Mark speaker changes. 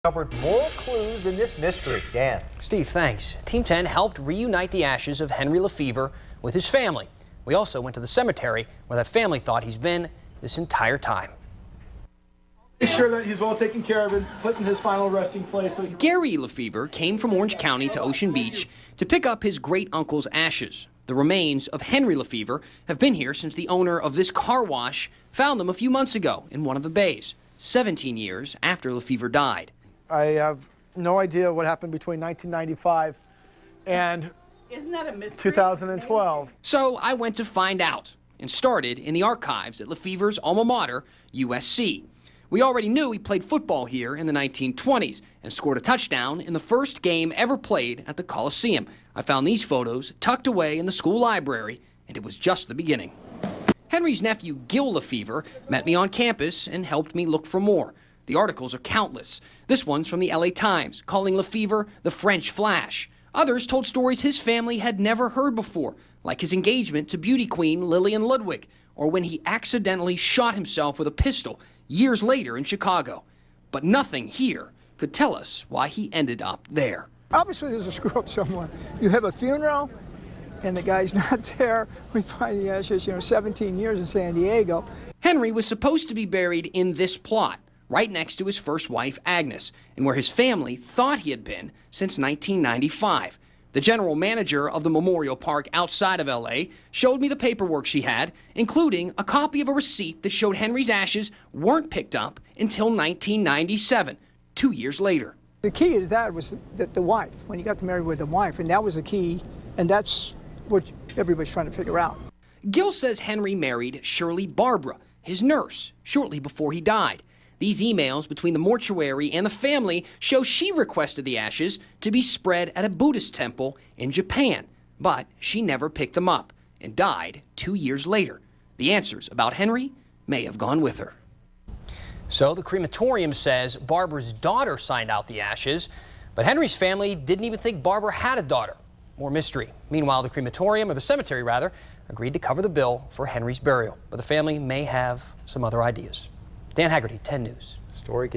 Speaker 1: Covered more clues in this mystery. Dan.
Speaker 2: Steve, thanks. Team 10 helped reunite the ashes of Henry Lefebvre with his family. We also went to the cemetery where that family thought he's been this entire time.
Speaker 3: Make sure that he's well taken care of and put in his final resting place.
Speaker 2: Gary Lefebvre came from Orange County to Ocean Beach to pick up his great-uncle's ashes. The remains of Henry Lefebvre have been here since the owner of this car wash found them a few months ago in one of the bays, 17 years after Lefebvre died.
Speaker 3: I have no idea what happened between 1995 and 2012.
Speaker 2: So I went to find out and started in the archives at Lefebvre's alma mater, USC. We already knew he played football here in the 1920s and scored a touchdown in the first game ever played at the Colosseum. I found these photos tucked away in the school library, and it was just the beginning. Henry's nephew, Gil Lefebvre, met me on campus and helped me look for more. The articles are countless. This one's from the LA Times, calling Lefebvre the French Flash. Others told stories his family had never heard before, like his engagement to beauty queen Lillian Ludwig, or when he accidentally shot himself with a pistol years later in Chicago. But nothing here could tell us why he ended up there.
Speaker 4: Obviously there's a screw-up somewhere. You have a funeral, and the guy's not there. We find the ashes, 17 years in San Diego.
Speaker 2: Henry was supposed to be buried in this plot, right next to his first wife, Agnes, and where his family thought he had been since 1995. The general manager of the memorial park outside of L.A. showed me the paperwork she had, including a copy of a receipt that showed Henry's ashes weren't picked up until 1997, 2 years later.
Speaker 4: The key to that was that the wife, when he got married with the wife, and that was the key, and that's what everybody's trying to figure out.
Speaker 2: Gil says Henry married Shirley Barbara, his nurse, shortly before he died. These emails between the mortuary and the family show she requested the ashes to be spread at a Buddhist temple in Japan, but she never picked them up and died 2 years later. The answers about Henry may have gone with her. So the crematorium says Barbara's daughter signed out the ashes, but Henry's family didn't even think Barbara had a daughter. More mystery. Meanwhile, the crematorium, or the cemetery rather, agreed to cover the bill for Henry's burial, but the family may have some other ideas. Dan Haggerty, 10 News.
Speaker 1: Story